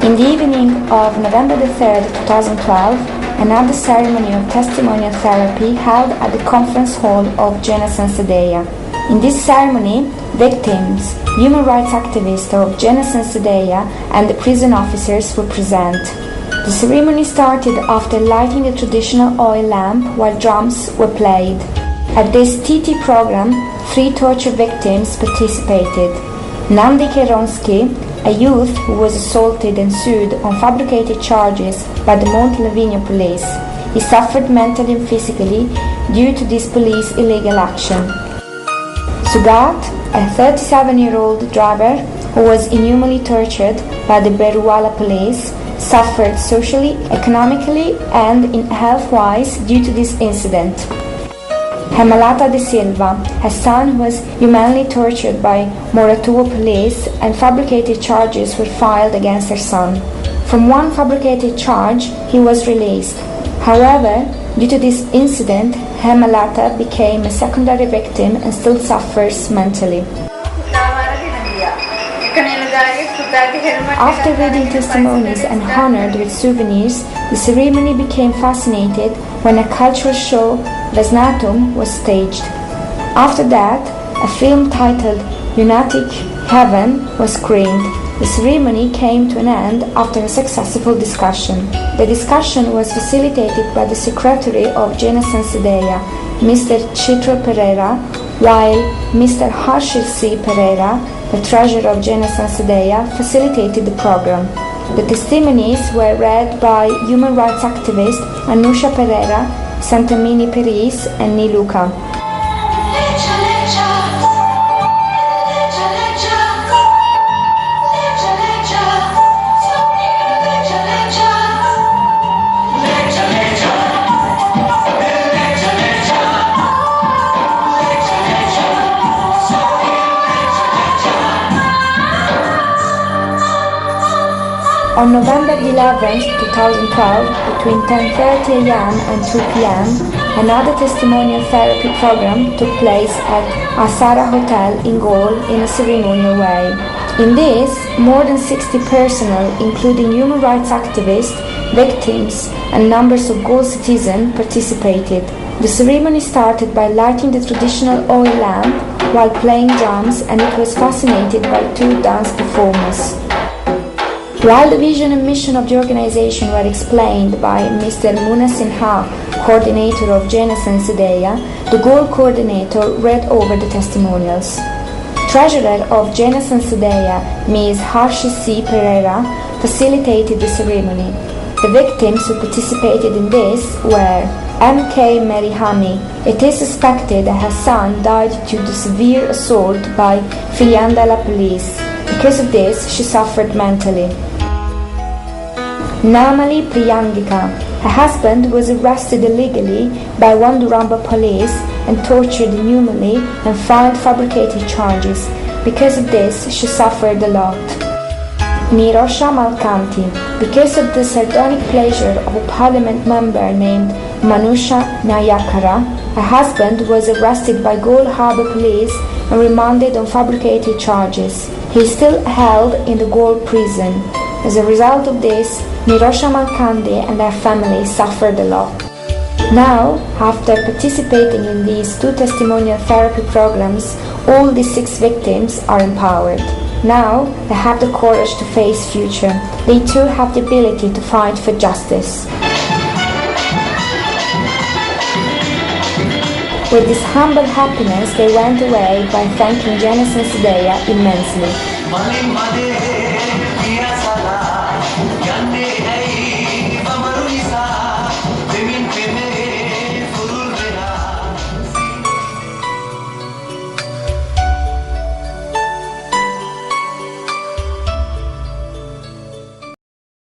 In the evening of November the 3rd, 2012, another ceremony of testimonial therapy held at the conference hall of Janasansadaya. In this ceremony, victims, human rights activists of Janasansadaya and the prison officers were present. The ceremony started after lighting the traditional oil lamp while drums were played. At this TT program, 3 torture victims participated. Nandi Keronsky, a youth who was assaulted and sued on fabricated charges by the Monte Lavigno police. He suffered mentally and physically due to this police illegal action. Sugat, a 37-year-old driver who was inhumanly tortured by the Beruala police, suffered socially, economically and in health-wise due to this incident. Hemalata de Silva, her son, was humanly tortured by Moratuo police and fabricated charges were filed against her son. From one fabricated charge, he was released. However, due to this incident, Hemalata became a secondary victim and still suffers mentally. After reading testimonies and honored with souvenirs, the ceremony became fascinated when a cultural show, Vesnatum, was staged. After that, a film titled Lunatic Heaven was screened. The ceremony came to an end after a successful discussion. The discussion was facilitated by the Secretary of Janasansadaya, Mr. Chitro Pereira, while Mr. Harshil C. Pereira, the Treasurer of Janasansadaya, facilitated the program. The testimonies were read by human rights activists Anusha Pereira, Santamini Peris and Niluka. On November 11, 2012, between 10:30 a.m. and 2 p.m., another testimonial therapy program took place at Asara Hotel in Galle in a ceremonial way. In this, more than 60 personnel, including human rights activists, victims, and numbers of Galle citizens, participated. The ceremony started by lighting the traditional oil lamp while playing drums, and it was fascinated by 2 dance performers. While the vision and mission of the organization were explained by Mr. Muna Sinha, coordinator of Janasansadaya, the Galle coordinator read over the testimonials. Treasurer of Janasansadaya, Ms. Harshi C. Pereira, facilitated the ceremony. The victims who participated in this were M.K. Merihami. It is suspected that her son died due to severe assault by Filiandala police. Because of this, she suffered mentally. Namali Priyangika. Her husband was arrested illegally by Wanduramba police and tortured inhumanly and filed fabricated charges. Because of this, she suffered a lot. Nirosha Malkanti. Because of the sardonic pleasure of a parliament member named Manusha Nayakara, her husband was arrested by Galle Harbour police and remanded on fabricated charges. He is still held in the Galle prison. As a result of this, Nirosha Malkandi and her family suffered a lot. Now, after participating in these 2 testimonial therapy programs, all the 6 victims are empowered. Now, they have the courage to face future. They too have the ability to fight for justice. With this humble happiness, they went away by thanking Janasansadaya immensely.